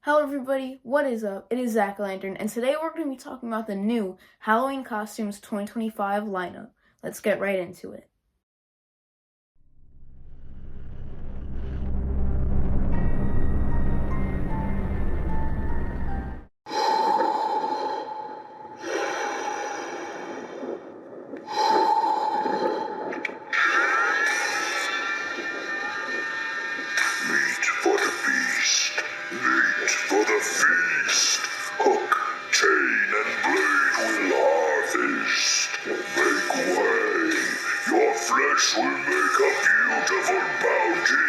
Hello everybody, what is up? It is Zach Lantern, and today we're going to be talking about the new Halloween Costumes 2025 lineup. Let's get right into it. Meat for the beast, meat for the feast. Hook, chain, and blade will harvest. Make way, your flesh will make a beautiful bounty.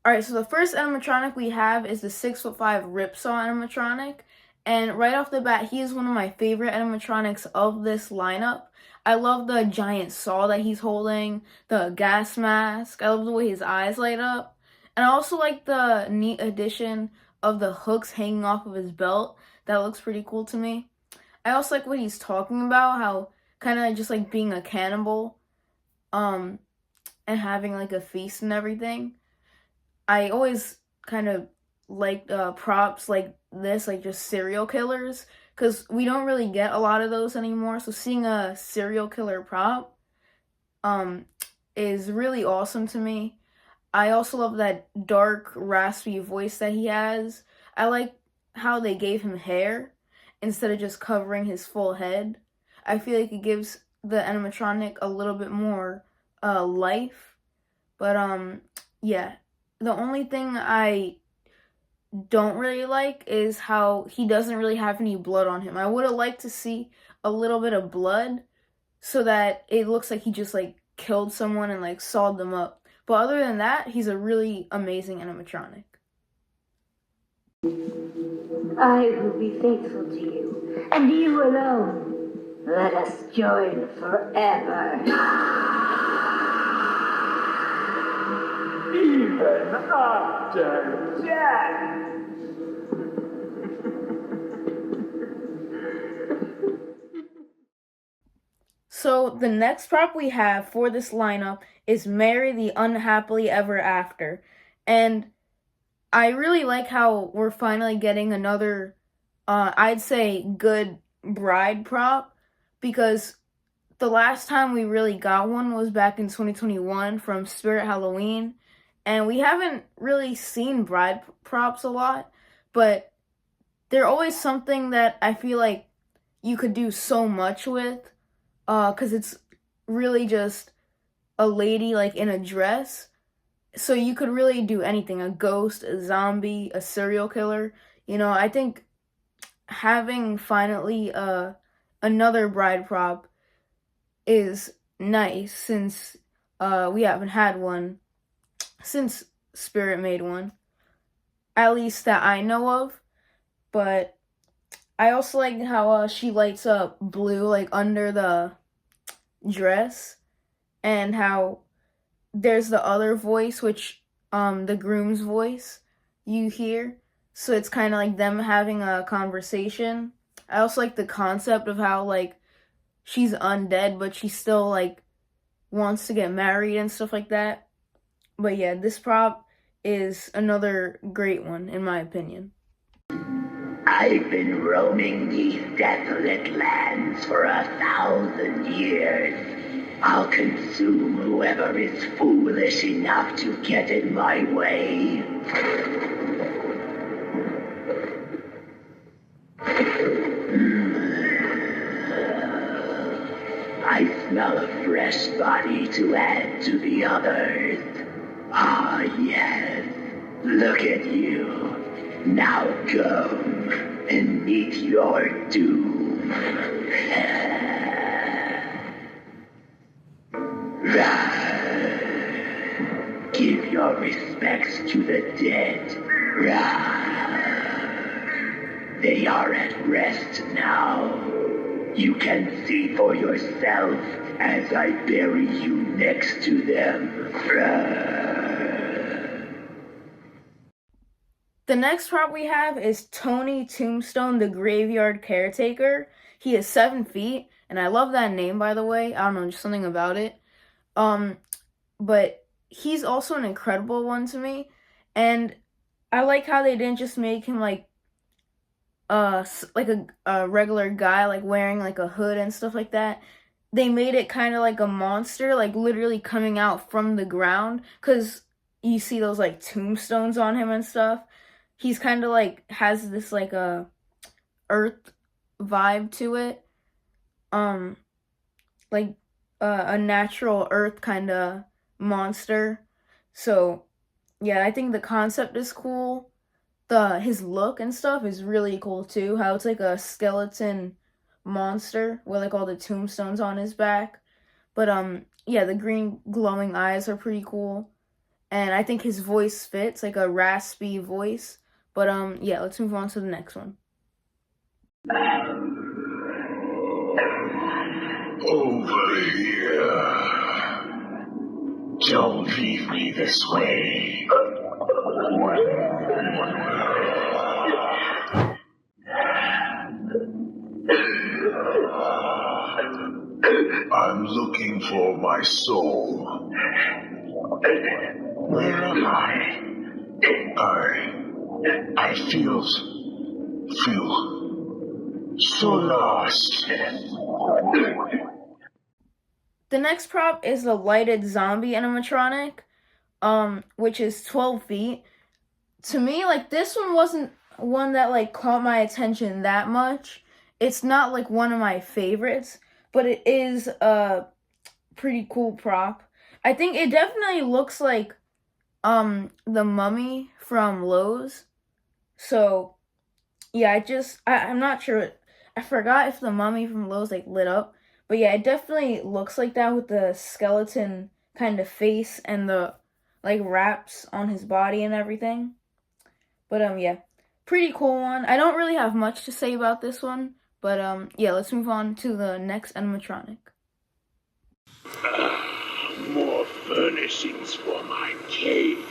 Alright, so the first animatronic we have is the 6'5" Ripsaw animatronic, and right off the bat, he is one of my favorite animatronics of this lineup. I love the giant saw that he's holding, the gas mask, I love the way his eyes light up, and I also like the neat addition of the hooks hanging off of his belt. That looks pretty cool to me. I also like what he's talking about, how kind of just like being a cannibal, um, and having like a feast and everything. I always kind of like props like this, like just serial killers, because we don't really get a lot of those anymore. So seeing a serial killer prop um is really awesome to me. I also love that dark, raspy voice that he has. I like how they gave him hair instead of just covering his full head. I feel like it gives the animatronic a little bit more life. But yeah, the only thing I don't really like is how he doesn't really have any blood on him. I would have liked to see a little bit of blood so that it looks like he just like killed someone and like sawed them up. But other than that, he's a really amazing animatronic. I will be faithful to you, and you alone. Let us join forever. Even after death. So the next prop we have for this lineup is Mary the Unhappily Ever After. And I really like how we're finally getting another, I'd say, good bride prop, because the last time we really got one was back in 2021 from Spirit Halloween, and we haven't really seen bride props a lot, but they're always something that I feel like you could do so much with, because it's really just a lady like in a dress. So you could really do anything, a ghost, a zombie, a serial killer. I think having finally another bride prop is nice, since we haven't had one since Spirit made one, at least that I know of. But I also like how she lights up blue like under the dress, and how there's the other voice, which the groom's voice you hear, so it's kind of like them having a conversation. I also like the concept of how like she's undead but she still like wants to get married and stuff like that. But yeah, this prop is another great one in my opinion. I've been roaming these desolate lands for 1,000 years. I'll consume whoever is foolish enough to get in my way. I smell a fresh body to add to the others. Ah, yes. Look at you. Now go and meet your doom. Give your respects to the dead. They are at rest now. You can see for yourself as I bury you next to them. The next prop we have is Tony Tombstone, the Graveyard Caretaker. He is 7 feet, and I love that name, by the way. I don't know, just something about it. But he's also an incredible one to me, and I like how they didn't just make him like a regular guy, like wearing like a hood and stuff like that. They made it kind of like a monster, like literally coming out from the ground, because you see those like tombstones on him and stuff. He's kind of like has this like a earth vibe to it, um like a natural earth kind of monster. So yeah, I think the concept is cool. His look and stuff is really cool too, how it's like a skeleton monster with like all the tombstones on his back. But yeah, the green glowing eyes are pretty cool, and I think his voice fits, like a raspy voice. But yeah, let's move on to the next one. Over here. Don't leave me this way. I'm looking for my soul. Where am I? I feel so lost. The next prop is the lighted zombie animatronic, which is 12 feet. To me, like, this one wasn't one that like caught my attention that much. It's not like one of my favorites, but it is a pretty cool prop. I think it definitely looks like the Mummy from Lowe's. So yeah, I'm not sure. I forgot if the Mummy from Lowe's like lit up, but yeah, it definitely looks like that with the skeleton kind of face and the like wraps on his body and everything. But yeah, pretty cool one. I don't really have much to say about this one, but yeah, let's move on to the next animatronic. More furnishings for my cave.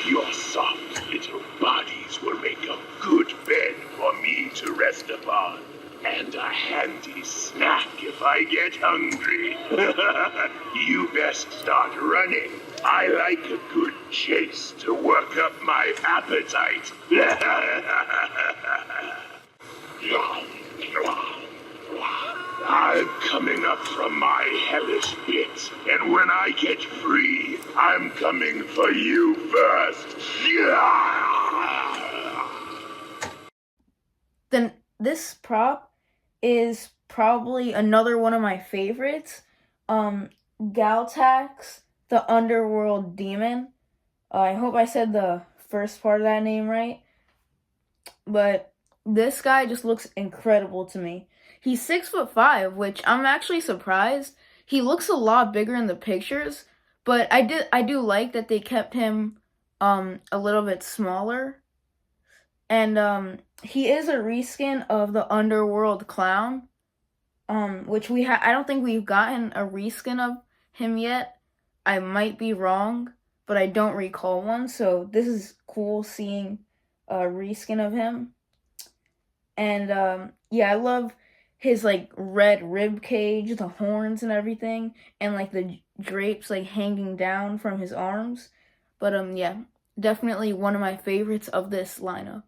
Your soft little bodies will make a good bed for me to rest upon. And a handy snack if I get hungry. You best start running. I like a good chase to work up my appetite. I'm coming up from my hellish pit, and when I get free, I'm coming for you first. Then this prop is probably another one of my favorites. Galtax, the underworld demon. I hope I said the first part of that name right. But this guy just looks incredible to me. He's 6'5", which I'm actually surprised. He looks a lot bigger in the pictures, but I do like that they kept him a little bit smaller. And he is a reskin of the Underworld Clown, which I don't think we've gotten a reskin of him yet. I might be wrong, but I don't recall one, so this is cool seeing a reskin of him. And yeah, I love his like red rib cage, the horns and everything, and like the drapes like hanging down from his arms. But yeah, definitely one of my favorites of this lineup.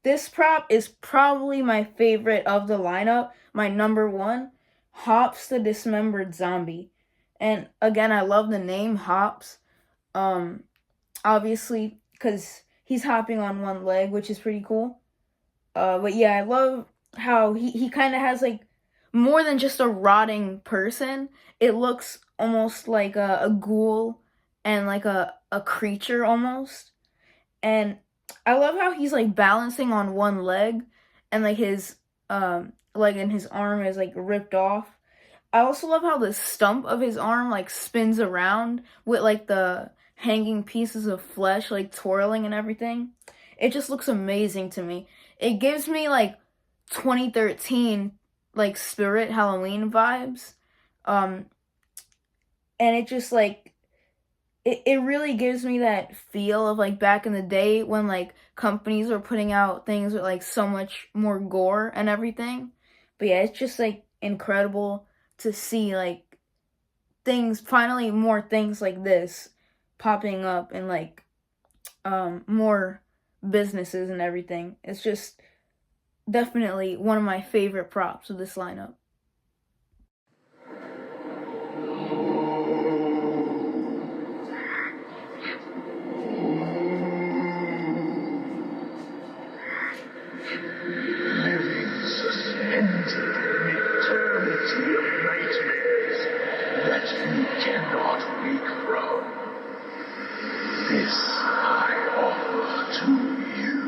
This prop is probably my favorite of the lineup, my number one, Hops the Dismembered Zombie. And again, I love the name Hops, obviously, because he's hopping on one leg, which is pretty cool. But yeah, I love how he kind of has like more than just a rotting person. It looks almost like a ghoul and like a creature almost. And I love how he's like balancing on one leg and like his leg and his arm is like ripped off. I also love how the stump of his arm like spins around with like the hanging pieces of flesh like twirling and everything. It just looks amazing to me. It gives me like 2013 like Spirit Halloween vibes. Um and it just like it really gives me that feel of like back in the day when like companies were putting out things with like so much more gore and everything. But yeah, it's just like incredible to see like things, finally more things like this popping up in like more businesses and everything. It's just definitely one of my favorite props of this lineup. Living suspended in eternity of nightmares that you cannot wake from. This I offer to you.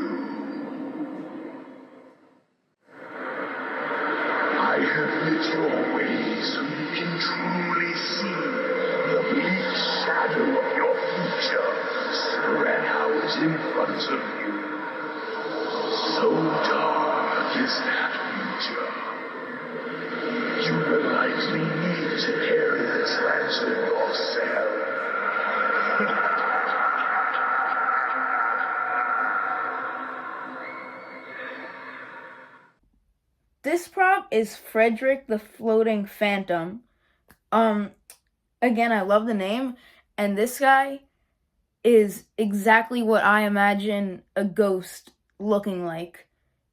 I have lit your way so you can truly see the bleak shadow of your future spread out in front of you. So dark is that future. You will likely need to carry this lantern yourself. This prop is Frederick the Floating Phantom. Again, I love the name, and this guy is exactly what I imagine a ghost looking like.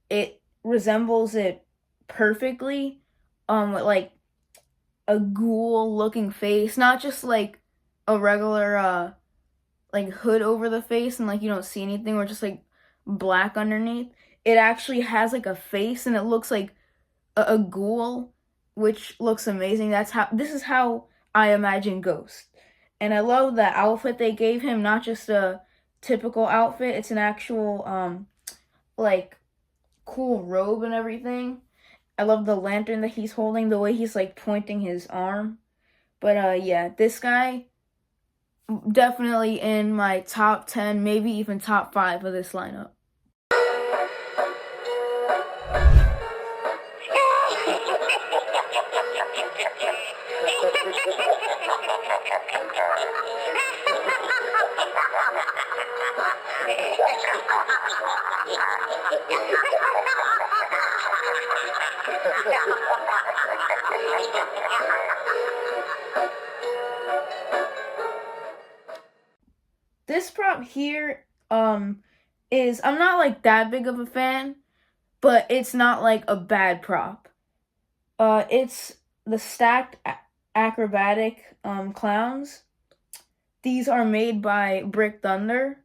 It resembles it perfectly, with like a ghoul looking face, not just like a regular like hood over the face and like you don't see anything or just like black underneath. It actually has like a face and it looks like a ghoul, which looks amazing. This is how I imagine Ghost. And I love the outfit they gave him, not just a typical outfit. It's an actual like cool robe and everything. I love the lantern that he's holding, the way he's like pointing his arm. But yeah, this guy definitely in my top 10, maybe even top 5 of this lineup. This prop here is, I'm not like that big of a fan, but it's not like a bad prop. It's the stacked acrobatic clowns. These are made by Brick Thunder.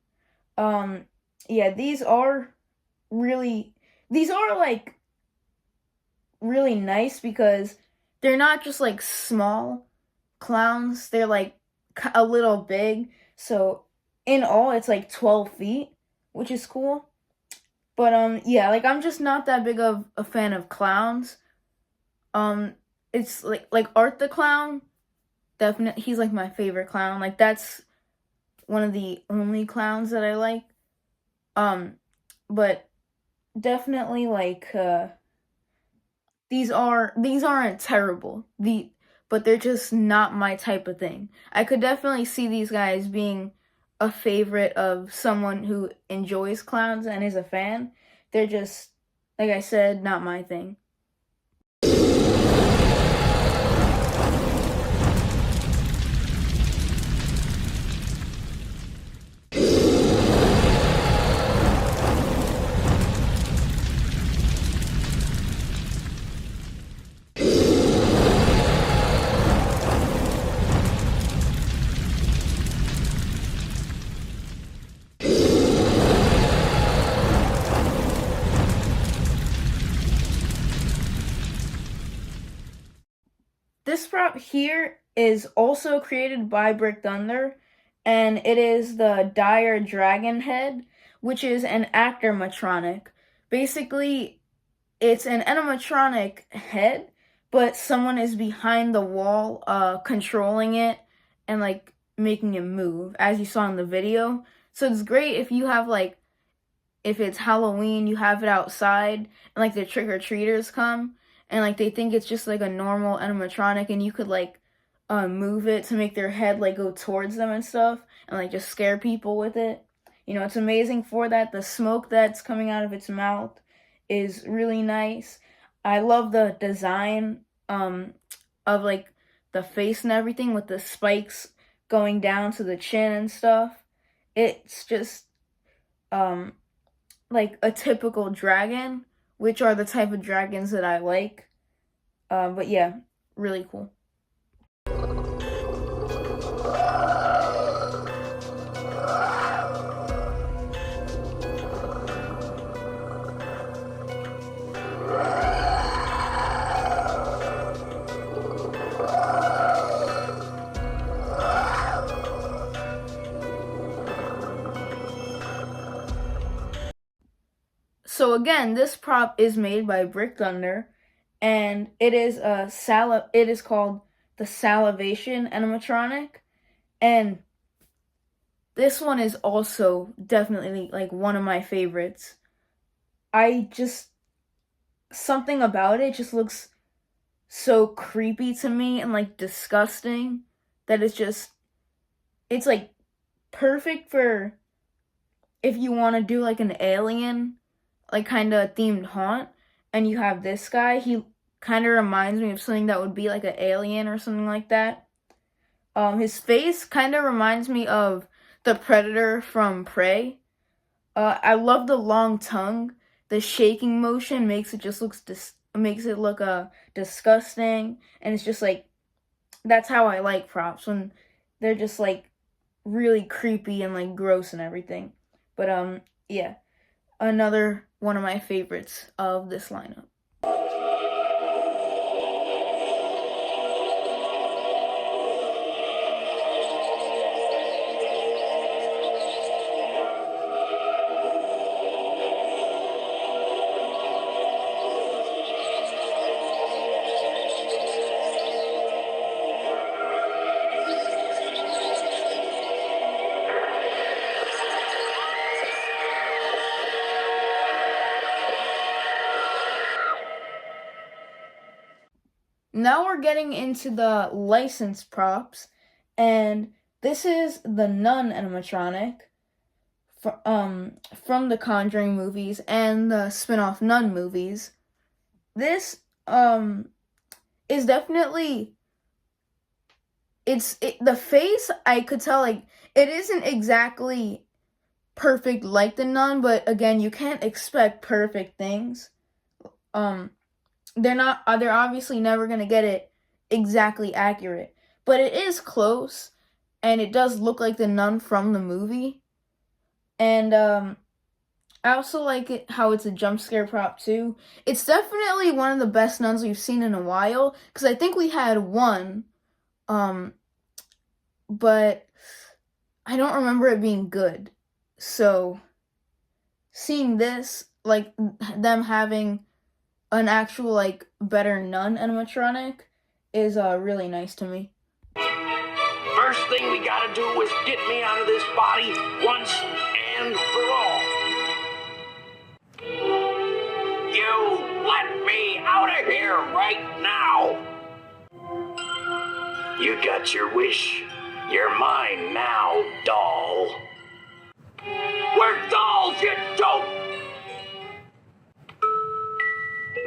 Yeah, these are like really nice because they're not just like small clowns. They're like a little big. So in all, it's like 12 feet, which is cool. But yeah, like I'm just not that big of a fan of clowns. It's like Art the Clown. Definitely, he's like my favorite clown. Like that's one of the only clowns that I like. But definitely like these aren't terrible. But they're just not my type of thing. I could definitely see these guys being a favorite of someone who enjoys clowns and is a fan. They're just, like I said, not my thing. This prop here is also created by Brick Thunder, and it is the Dire Dragon Head, which is an actor-matronic. Basically, it's an animatronic head, but someone is behind the wall, controlling it and like making it move, as you saw in the video. So it's great if you have like, if it's Halloween, you have it outside, and like the trick-or-treaters come, and like they think it's just like a normal animatronic, and you could like move it to make their head like go towards them and stuff, and like just scare people with it. You know, it's amazing for that. The smoke that's coming out of its mouth is really nice. I love the design of like the face and everything with the spikes going down to the chin and stuff. It's just like a typical dragon, which are the type of dragons that I like. But yeah, really cool. So again, this prop is made by Brick Thunder, and it is called the Salivation animatronic, and this one is also definitely like one of my favorites. Something about it just looks so creepy to me and like disgusting that it's like perfect for if you want to do like an alien like kind of themed haunt, and you have this guy. He kind of reminds me of something that would be like an alien or something like that. His face kind of reminds me of the Predator from Prey. I love the long tongue. The shaking motion makes it look disgusting, and it's just like, that's how I like props, when they're just like really creepy and like gross and everything. But yeah, another one of my favorites of this lineup. Now we're getting into the licensed props, and this is the Nun animatronic from the Conjuring movies and the spin-off Nun movies. This is definitely, the face, I could tell like it isn't exactly perfect like the Nun, but again, you can't expect perfect things. They're obviously never going to get it exactly accurate, but it is close, and it does look like the Nun from the movie. And I also like it how it's a jump scare prop too. It's definitely one of the best Nuns we've seen in a while, because I think we had one, but I don't remember it being good. So seeing this, like them having an actual like better Nun animatronic, is really nice to me. First thing we gotta do is get me out of this body once and for all. You let me out of here right now! You got your wish. You're mine now, doll. We're dolls, you dope!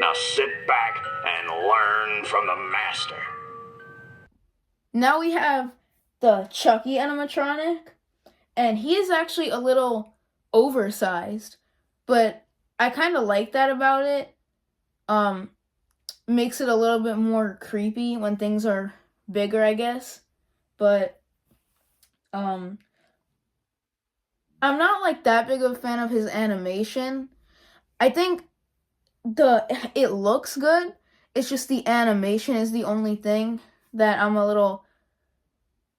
Now sit back and learn from the master. Now we have the Chucky animatronic, and he is actually a little oversized, but I kind of like that about it. Makes it a little bit more creepy when things are bigger, I guess. But I'm not like that big of a fan of his animation. I think it looks good. It's just the animation is the only thing that I'm a little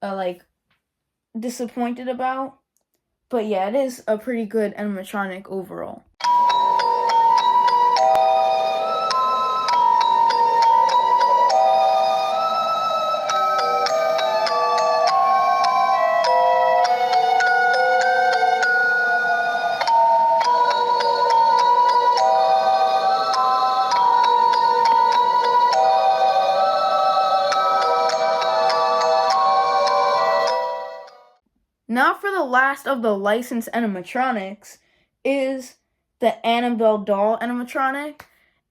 like disappointed about. But yeah, it is a pretty good animatronic overall. Now for the last of the licensed animatronics is the Annabelle doll animatronic.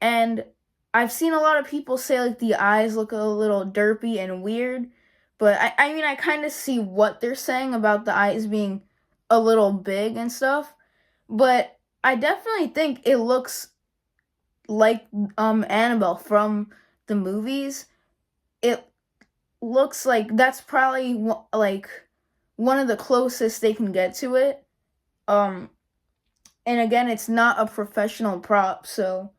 And I've seen a lot of people say like the eyes look a little derpy and weird. But I mean, I kind of see what they're saying about the eyes being a little big and stuff. But I definitely think it looks like Annabelle from the movies. It looks like that's probably like one of the closest they can get to it. And again, it's not a professional prop, so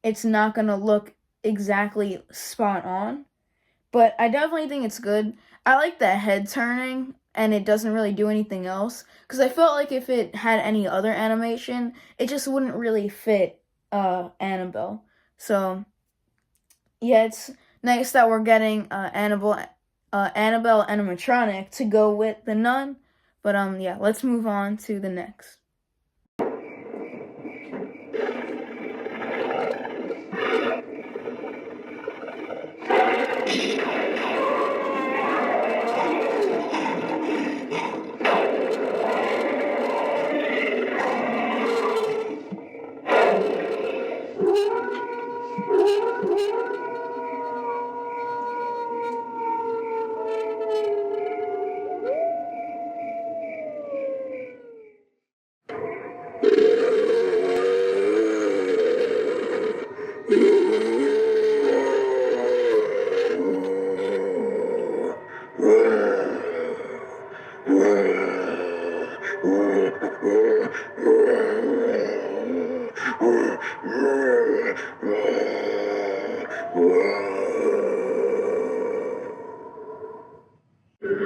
it's not gonna look exactly spot on. But I definitely think it's good. I like the head turning, and it doesn't really do anything else. Because I felt like if it had any other animation, it just wouldn't really fit Annabelle. So yeah, it's nice that we're getting Annabelle animatronic to go with the nun. But yeah, let's move on to the next.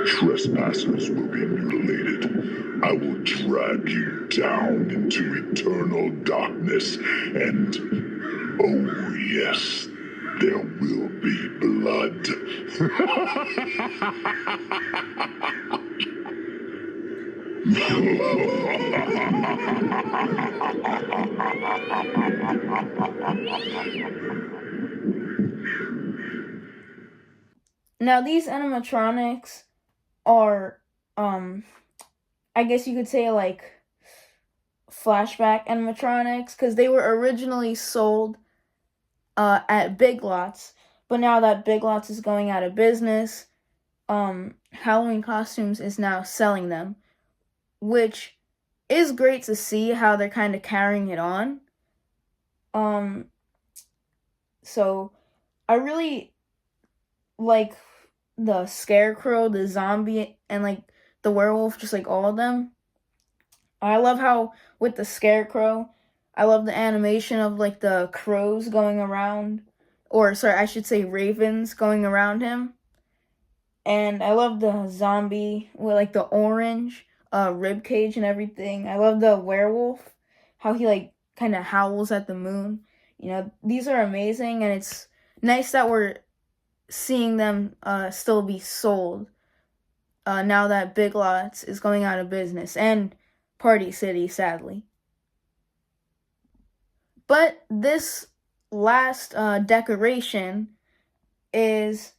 Trespassers will be mutilated. I will drag you down into eternal darkness, and oh yes, there will be blood. Now these animatronics are I guess you could say like flashback animatronics because they were originally sold at Big Lots, but now that Big Lots is going out of business, Halloween Costumes is now selling them, which is great to see how they're kind of carrying it on. So I really like the Scarecrow, the zombie, and like the werewolf, just like all of them. I love how with the Scarecrow, I love the animation of like the crows going around, or sorry, I should say ravens going around him. And I love the zombie with like the orange rib cage and everything. I love the werewolf, how he like kind of howls at the moon. You know, these are amazing, and it's nice that we're seeing them still be sold now that Big Lots is going out of business, and Party City, sadly. But this last decoration is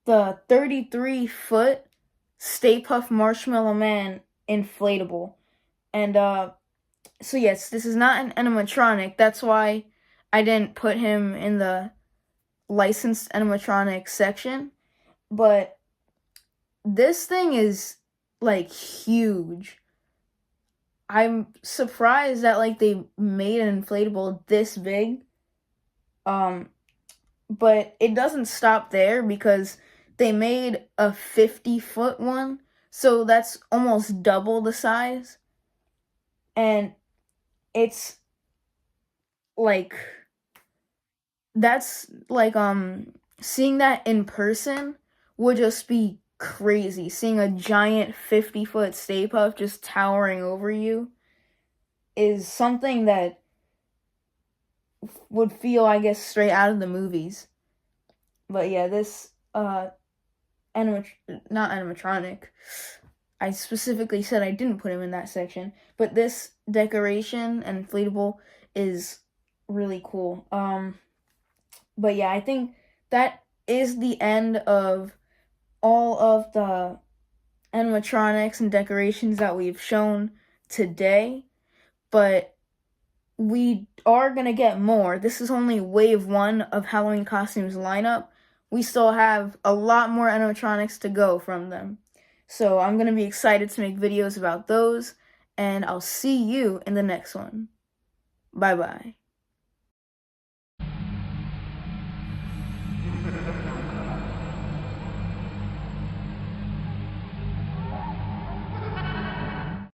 the 33-foot Stay Puft Marshmallow Man inflatable. And so yes, this is not an animatronic. That's why I didn't put him in the licensed animatronic section. But this thing is like huge. I'm surprised that like they made an inflatable this big. But it doesn't stop there because they made a 50-foot one, so that's almost double the size. And it's like that's like seeing that in person would just be crazy. Seeing a giant 50-foot Stay Puft just towering over you is something that would feel, I guess, straight out of the movies. But yeah, this not animatronic. I specifically said I didn't put him in that section, but this decoration and inflatable is really cool. But yeah, I think that is the end of all of the animatronics and decorations that we've shown today, but we are gonna get more. This is only wave 1 of Halloween costumes lineup. We still have a lot more animatronics to go from them. So I'm gonna be excited to make videos about those, and I'll see you in the next one. Bye bye.